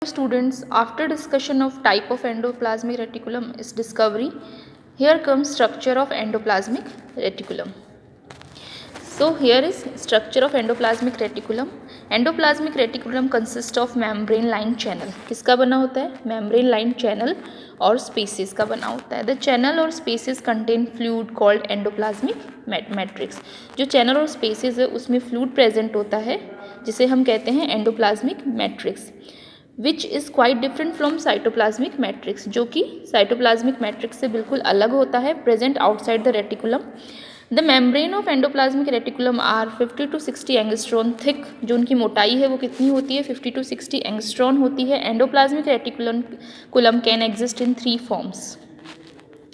Students, after discussion of type of endoplasmic reticulum is discovery, here comes structure of endoplasmic reticulum. So here is structure of endoplasmic reticulum. Endoplasmic reticulum consists of membrane lined channel. किसका बना होता है? membrane lined channel और spaces का बना होता है. The channel और spaces contain fluid called endoplasmic matrix. जो channel और spaces है उसमें fluid present होता है जिसे हम कहते हैं endoplasmic matrix, which is quite different from cytoplasmic matrix, जो कि cytoplasmic matrix से बिल्कुल अलग होता है, present outside the reticulum. The membrane of endoplasmic reticulum are 50 to 60 angstrom thick. जो उनकी मोटाई है वो कितनी होती है? 50 to 60 एंगस्ट्रॉन होती है. Endoplasmic reticulum can exist in 3 forms.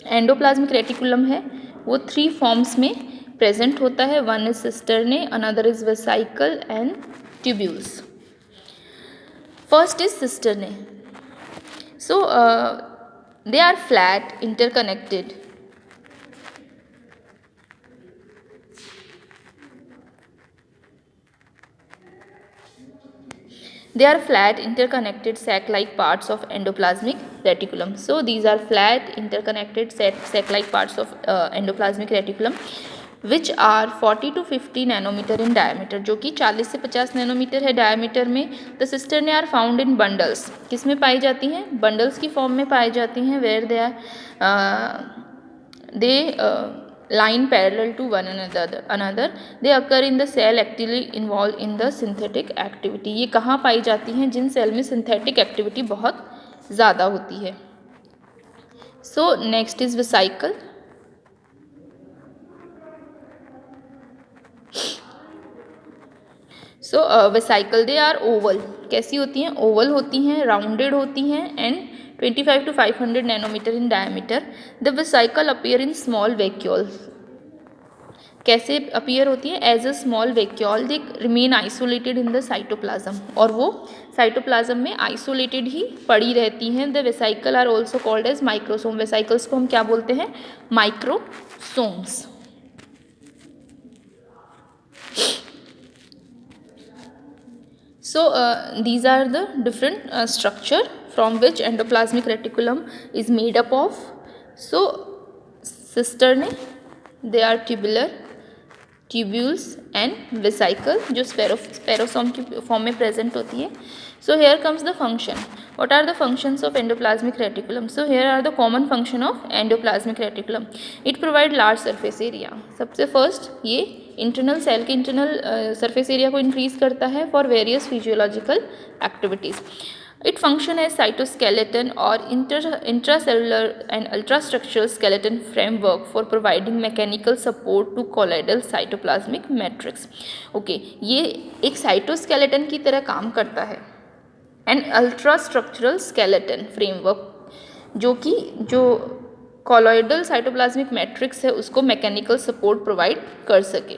Endoplasmic reticulum है वो 3 फॉर्म्स में प्रेजेंट होता है. One is cisternae, another is vesicle and tubules. First is cisternae. So they are flat interconnected. They are flat interconnected sac-like parts of endoplasmic reticulum. So these are flat interconnected sac-like parts of endoplasmic reticulum which are 40 to 50 nanometer in diameter, जो कि 40 से 50 nanometre है diameter में. The cisternae are found in bundles. किस में पाई जाती हैं? Bundles की फॉर्म में पाई जाती हैं. where they line parallel to one another. They occur in the cell actively involved in the synthetic activity. ये कहाँ पाई जाती हैं? जिन सेल में सिंथेटिक एक्टिविटी बहुत ज़्यादा होती है. So next is vesicle. So vesicle they are oval. कैसी होती हैं? ओवल होती हैं, राउंडेड होती हैं and 25 to 500 nanometre in diameter. The vesicle appear in small vacuole. कैसे अपीयर होती है? As a small vacuole. They remain isolated in the cytoplasm, और वो साइटोप्लाज्म में आइसोलेटेड ही पड़ी रहती हैं. The vesicle are also called as microsome. Vesicles को हम क्या बोलते हैं? Microsomes. So these are the different structure from which endoplasmic reticulum is made up of. So cisternae, they are tubular, tubules and vesicle जो स्पेरोसोम की form में present होती है. So here comes the function. What are the functions of endoplasmic reticulum? So here are the common function of endoplasmic reticulum. It provide large surface area. सबसे first ये internal cell के internal surface area को increase करता है for various physiological activities. It function as cytoskeleton और intracellular and ultrastructural skeleton framework for providing mechanical support to colloidal cytoplasmic matrix. Okay, ये एक cytoskeleton की तरह काम करता है एंड अल्ट्रास्ट्रक्चरल स्केलेटन फ्रेमवर्क जो कॉलॉइडल साइटोप्लाज्मिक मैट्रिक्स है उसको मैकेनिकल सपोर्ट प्रोवाइड कर सके.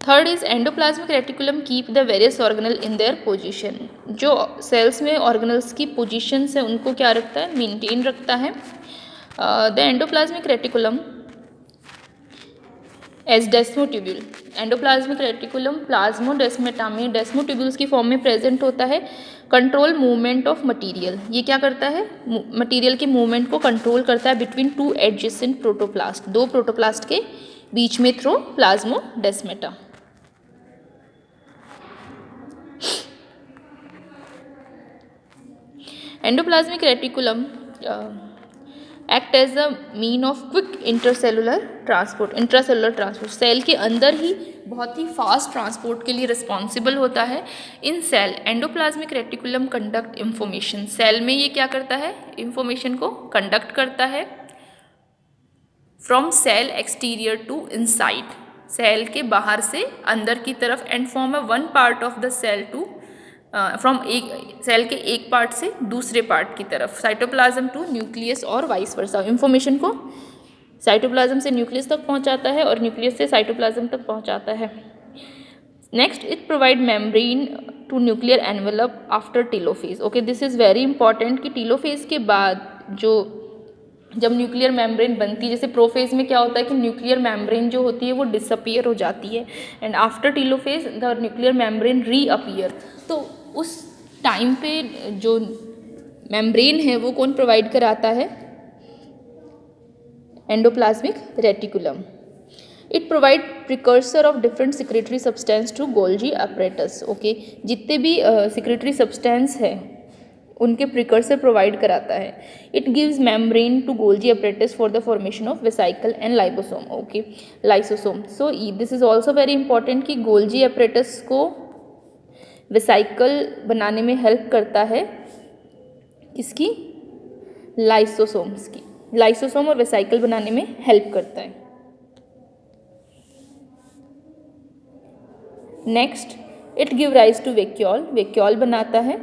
Third is endoplasmic reticulum keep the various organelle in their position. जो सेल्स में ऑर्गेनल्स की पोजीशन है उनको क्या रखता है? मेंटेन रखता है. The endoplasmic reticulum as desmotubule. Endoplasmic reticulum plasmodesmata में डेस्मोट्यूब्यूल्स की फॉर्म में प्रेजेंट होता है. Control movement of material. ये क्या करता है? मटेरियल के मूवमेंट को कंट्रोल करता है बिटवीन टू एडजेसेंट प्रोटोप्लास्ट, दो प्रोटोप्लास्ट के बीच में through plasmodesmata. Endoplasmic reticulum act as a mean of quick intracellular transport. Cell के अंदर ही बहुत ही फास्ट ट्रांसपोर्ट के लिए रिस्पॉन्सिबल होता है. In cell endoplasmic reticulum conduct information. Cell में ये क्या करता है? इंफॉर्मेशन को कंडक्ट करता है from cell exterior to inside. Cell के बाहर से अंदर की तरफ and form a one part of the cell to from एक सेल के एक पार्ट से दूसरे पार्ट की तरफ. साइटोप्लाज्म टू न्यूक्लियस और वाइस वर्सा. इंफॉर्मेशन को साइटोप्लाज्म से न्यूक्लियस तक पहुंचाता है और न्यूक्लियस से साइटोप्लाज्म तक पहुंचाता है. Next, it provide membrane to nuclear envelope after telophase. Okay, this is very important कि टीलोफेज के बाद जब न्यूक्लियर मेम्ब्रेन बनती है, जैसे प्रोफेज में क्या होता है कि न्यूक्लियर मेम्ब्रेन जो होती है वो डिसअपियर हो जाती है and after telophase the nuclear membrane reappear. तो उस टाइम पे जो मेम्ब्रेन है वो कौन प्रोवाइड कराता है? Endoplasmic reticulum. It provide precursor of different secretory substance to Golgi apparatus. Okay, जितने भी सिक्रेटरी सब्सटेंस है उनके प्रिकर्सर प्रोवाइड कराता है. It gives membrane to Golgi apparatus for the formation of vesicle and lysosome. Okay, lysosome. So this is also very important कि Golgi apparatus को vesicle बनाने में हेल्प करता है. किसकी? लाइसोसोम्स की. लाइसोसोम और वेसाइकल बनाने में हेल्प करता है. Next, it give rise to vacuole. Vacuole बनाता है.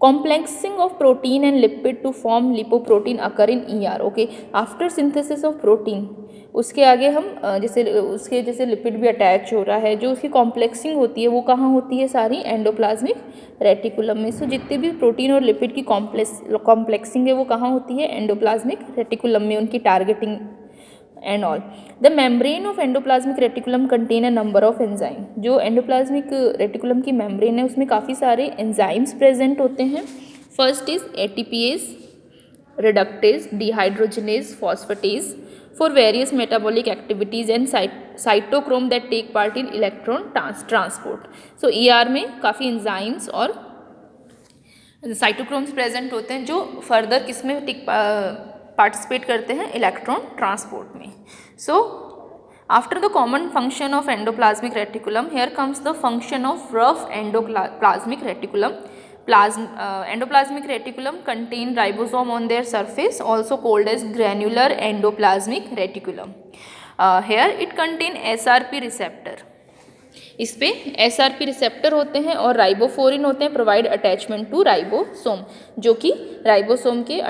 Complexing of protein and lipid to form lipoprotein occur in ER. Okay, after synthesis of protein उसके आगे हम जैसे लिपिड भी अटैच हो रहा है, जो उसकी कॉम्प्लेक्सिंग होती है वो कहाँ होती है? सारी एंडोप्लाज्मिक रेटिकुलम में. सो जितने भी प्रोटीन और लिपिड की कॉम्प्लेक्सिंग है वो कहाँ होती है? एंडोप्लाज्मिक रेटिकुलम में, उनकी targeting and all. The membrane of endoplasmic reticulum contain a number of enzyme. जो एंडोप्लाज्मिक रेटिकुलम की मेम्ब्रेन है उसमें काफ़ी सारे एंजाइम्स प्रेजेंट होते हैं. First is ATPase, reductase, dehydrogenase, phosphatase for various metabolic activities and cytochrome that take part in electron transport. So ER में काफ़ी enzymes और cytochromes present होते हैं जो फर्दर किस में पार्टिसिपेट करते हैं? इलेक्ट्रॉन ट्रांसपोर्ट में. So after the common function of endoplasmic reticulum, here comes the function of rough endoplasmic reticulum. Endoplasmic reticulum contain ribosome on their surface, also called as granular endoplasmic reticulum. Here it contain SRP receptor. इस पे SRP receptor होते हैं और ribophorin होते हैं, provide attachment to ribosome, जो कि ribosome के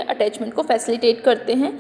अटैचमेंट को फैसिलिटेट करते हैं.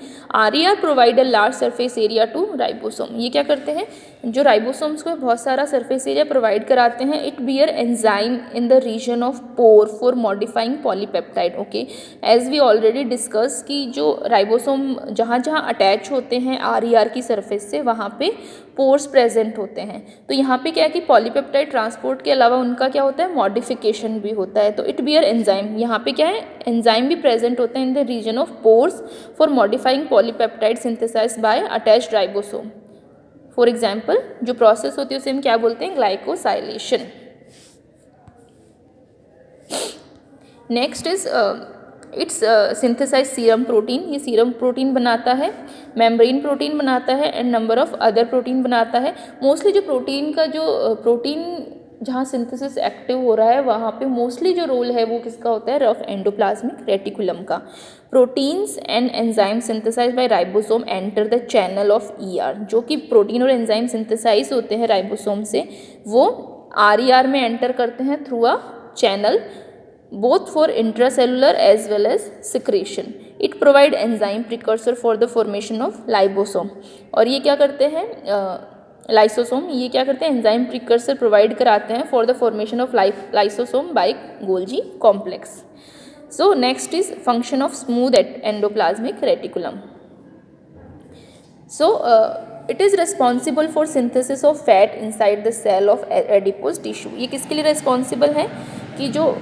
RER provide a large surface area to ribosome. ये क्या करते हैं? जो राइबोसोम्स को बहुत सारा सरफेस एरिया प्रोवाइड कराते हैं. It bear enzyme in the region of pore for modifying polypeptide. Okay, as we already discuss कि जो राइबोसोम जहाँ जहाँ अटैच होते हैं RER की सरफेस से वहाँ पे पोर्स प्रेजेंट होते हैं. तो यहाँ पे क्या है कि पॉलीपेप्टाइड ट्रांसपोर्ट के अलावा उनका क्या होता है? मॉडिफिकेशन भी होता है. तो इट बियर एंजाइम, यहाँ पे क्या है? एंजाइम भी प्रेजेंट होते हैं in the region of pores for modifying polypeptide synthesised by attached ribosome. For example जो प्रोसेस होती है उसे हम क्या बोलते हैं? Glycosylation. Next is its synthesise serum protein. ये सीरम प्रोटीन बनाता है, मेम्ब्रेन प्रोटीन बनाता है and number of other protein बनाता है. मोस्टली जो प्रोटीन का प्रोटीन जहाँ सिंथेसिस एक्टिव हो रहा है वहाँ पे मोस्टली जो रोल है वो किसका होता है? रफ एंडोप्लाज्मिक रेटिकुलम का. Proteins and enzyme synthesise by ribosome enter the channel of ER. जो कि प्रोटीन और एंजाइम सिंथेसाइज होते हैं राइबोसोम से, वो RER में एंटर करते हैं through a channel, both for intracellular as well as secretion. It provide enzyme precursor for the formation of lysosome. और ये क्या करते हैं? लाइसोसोम. ये क्या करते हैं? एंजाइम प्रिकर्सर प्रोवाइड कराते हैं for the formation of lysosome by Golgi complex. So next is function of smooth endoplasmic reticulum. So it is responsible for synthesis of fat inside the cell of adipose tissue. ये किसके लिए responsible है? कि जो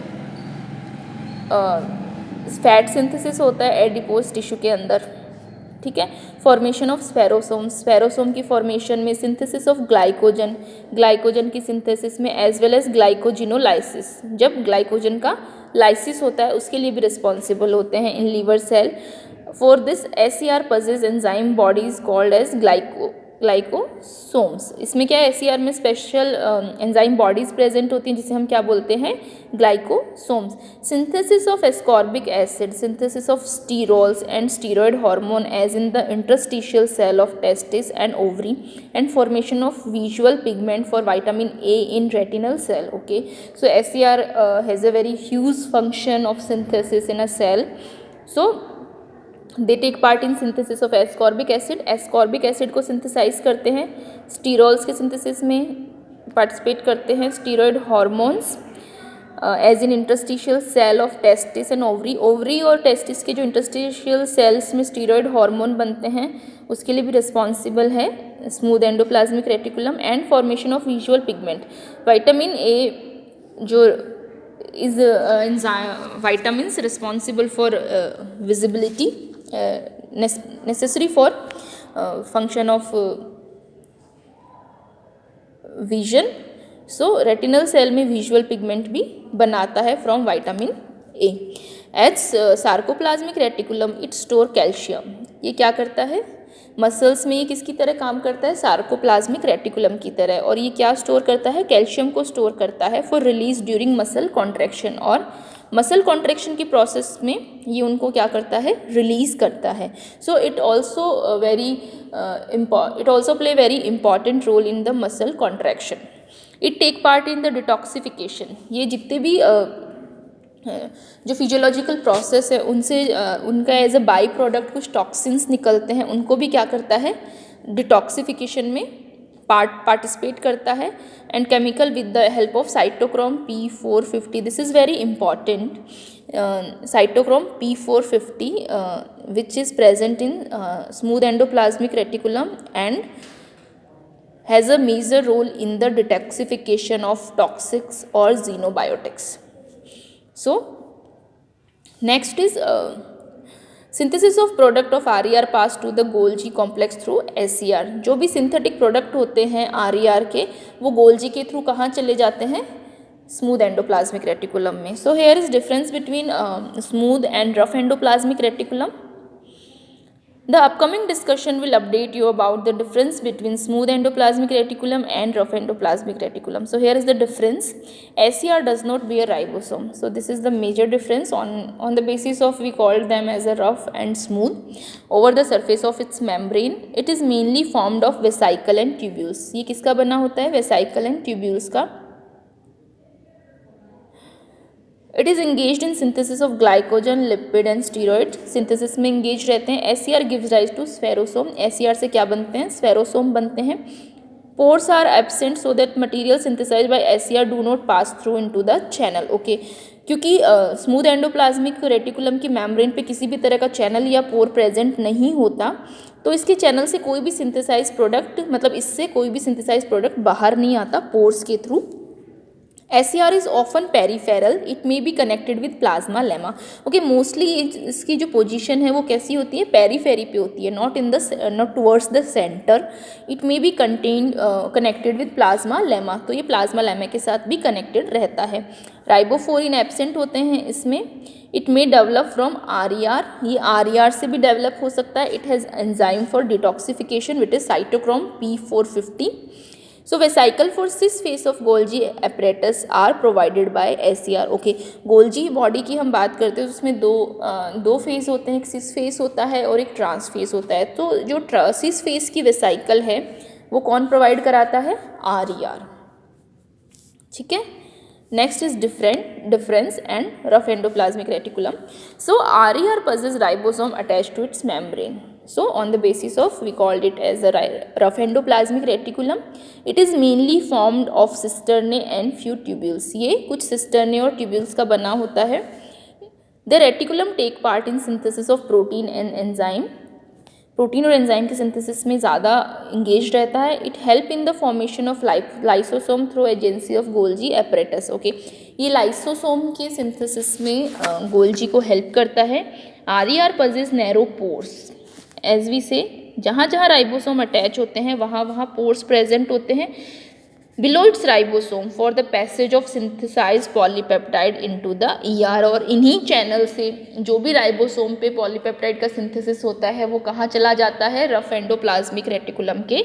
fat synthesis होता है adipose tissue के अंदर. ठीक है. फॉर्मेशन ऑफ स्फेरोसोम की फॉर्मेशन में, सिंथेसिस ऑफ ग्लाइकोजन की सिंथेसिस में, एज वेल एज ग्लाइकोजिनोलाइसिस. जब ग्लाइकोजन का लाइसिस होता है उसके लिए भी रिस्पॉन्सिबल होते हैं in liver cell. For this SER possess enzyme bodies called as glycosomes. इसमें क्या है? SER में स्पेशल एंजाइम बॉडीज प्रेजेंट होती हैं जिसे हम क्या बोलते हैं? Glycosomes. Synthesis of ascorbic acid, synthesis of sterols and steroid hormone as in the interstitial cell of testis and ovary and formation of visual pigment for vitamin A in retinal cell. Okay, so SER has a very huge function of synthesis in a cell. So they take part in synthesis of ascorbic acid. Ascorbic acid को synthesize करते हैं. Sterols के synthesis में participate करते हैं. Steroid hormones as in interstitial cell of testis and ovary और testis के जो इंटरस्टिशियल सेल्स में स्टीरॉयड हार्मोन बनते हैं उसके लिए भी रिस्पॉन्सिबल है smooth endoplasmic reticulum and formation of visual pigment. Vitamin A जो is vitamins responsible for visibility, necessary for function of vision. So retinal cell में visual pigment भी बनाता है from vitamin A. As sarcoplasmic reticulum it store calcium. ये क्या करता है, muscles में ये किसकी तरह काम करता है, सार्कोप्लाज्मिक रेटिकुलम की तरह. और ये क्या स्टोर करता है, कैल्शियम को स्टोर करता है for release during muscle contraction. और मसल कॉन्ट्रैक्शन की प्रोसेस में ये उनको क्या करता है, रिलीज करता है. So it also play very important role in the muscle contraction. It take part in the detoxification. ये जितने भी जो फिजियोलॉजिकल प्रोसेस है उनसे उनका एज अ बाई प्रोडक्ट कुछ टॉक्सिन्स निकलते हैं, उनको भी क्या करता है, डिटॉक्सिफिकेशन में पार्टिसिपेट करता है. And chemical with the help of cytochrome P450. This is very important. Cytochrome P450 which is present in smooth endoplasmic reticulum and has a major role in the detoxification of toxics or xenobiotics. So next is synthesis of product of RER pass to the Golgi complex through SER. जो भी synthetic product होते हैं RER के वो Golgi के through कहाँ चले जाते हैं, स्मूथ एंडोप्लाज्मिक रेटिकुलम में. So here is difference between smooth and rough endoplasmic reticulum. The upcoming discussion will update you about the difference between smooth endoplasmic reticulum and rough endoplasmic reticulum. So here is the difference. SER does not bear ribosome. So this is the major difference. On the basis of we called them as a rough and smooth. Over the surface of its membrane, it is mainly formed of vesicle and tubules. ये किसका बना होता है, vesicle and tubules का. It is engaged in synthesis of glycogen, lipid and steroid. Synthesis में engage रहते हैं. SER gives rise to spherosome. SER से क्या बनते हैं, स्फेरोसोम बनते हैं. Pores are absent so that material synthesize by SER do not pass through into the channel. Okay, क्योंकि स्मूथ एंडोप्लाज्मिक रेटिकुलम की मेम्ब्रेन पे किसी भी तरह का चैनल या पोर प्रेजेंट नहीं होता, तो इसके चैनल से कोई भी सिंथेसाइज प्रोडक्ट, मतलब इससे कोई भी सिंथेसाइज प्रोडक्ट बाहर नहीं आता पोर्स के through. SER is often peripheral. It may be connected with plasma lemma. Okay, mostly इसकी जो पोजीशन है वो कैसी होती है, पेरीफेरी पे होती है, not towards the center. It may be connected with plasma lemma. तो ये plasma lemma के साथ भी connected रहता है. राइबोफोरिन एब्सेंट होते हैं इसमें. It may develop from RER. ये RER से भी डेवलप हो सकता है. It has enzyme for detoxification which is cytochrome P450. So vesicle for cis phase of Golgi apparatus are provided by SER. Okay, Golgi body की हम बात करते हैं तो उसमें दो फेज होते हैं, एक सिस फेज होता है और एक ट्रांस फेज होता है. तो जो सिस फेज की वेसाइकल है वो कौन प्रोवाइड कराता है, RER. ठीक है. Next is difference and rough endoplasmic reticulum. So RER possesses ribosome attached to its membrane. So on the basis of we called it as a rough endoplasmic reticulum. It is mainly formed of cisternae and few tubules. ये कुछ cisternae और tubules का बना होता है. The reticulum take part in synthesis of protein and enzyme. Protein और enzyme के synthesis में ज़्यादा इंगेज रहता है. It help in the formation of lysosome through agency of Golgi apparatus. Okay, ये लाइसोसोम के सिंथेसिस में गोल्जी को हेल्प करता है. RER possesses narrow pores. As we say जहाँ जहाँ राइबोसोम अटैच होते हैं वहाँ वहाँ पोर्स प्रेजेंट होते हैं. Below its ribosome for the passage of synthesize polypeptide into the ER. और इन्हीं चैनल से जो भी राइबोसोम पे पॉलीपेप्टाइड का सिंथेसिस होता है वो कहाँ चला जाता है, रफ एंडोप्लाज्मिक रेटिकुलम के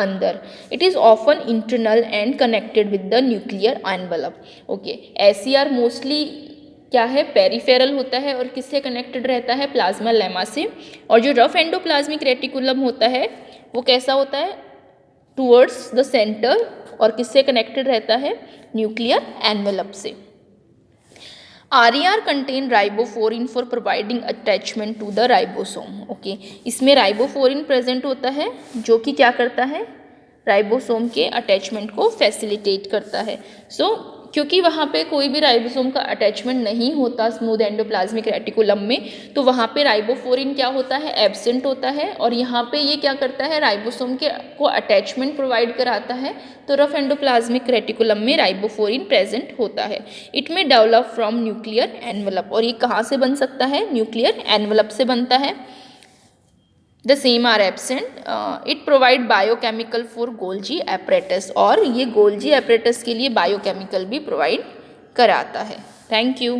अंदर. It is often internal and connected with the nuclear envelope. Okay, SER mostly क्या है, पेरीफेरल होता है और किससे कनेक्टेड रहता है, प्लाज्मा लेमा से. और जो रफ एंडोप्लाज्मिक रेटिकुलम होता है वो कैसा होता है, टूवर्ड्स द सेंटर और किससे कनेक्टेड रहता है, न्यूक्लियर एनवेलप से. RER contain ribophorin for providing attachment to the ribosome. Okay, इसमें राइबोफोरिन प्रेजेंट होता है जो कि क्या करता है, राइबोसोम के अटैचमेंट को फैसिलिटेट करता है. सो क्योंकि वहाँ पे कोई भी राइबोसोम का अटैचमेंट नहीं होता स्मूथ एंडोप्लाज्मिक रेटिकुलम में, तो वहाँ पे राइबोफ्लोरिन क्या होता है, एब्सेंट होता है, और यहाँ पे ये क्या करता है, राइबोसोम के को अटैचमेंट प्रोवाइड कराता है। तो रफ एंडोप्लाज्मिक रेटिकुलम में राइबोफ्लोरिन प्रेजेंट होता है। इट में डेवलप फ्रॉम न्यूक्लियर एनवलप, और ये कहाँ से बन सकता है, न्यूक्लियर एनवलप से बनता है। The same are absent. It provide biochemical for Golgi apparatus, और ये Golgi apparatus के लिए बायोकेमिकल भी प्रोवाइड कराता है। Thank you.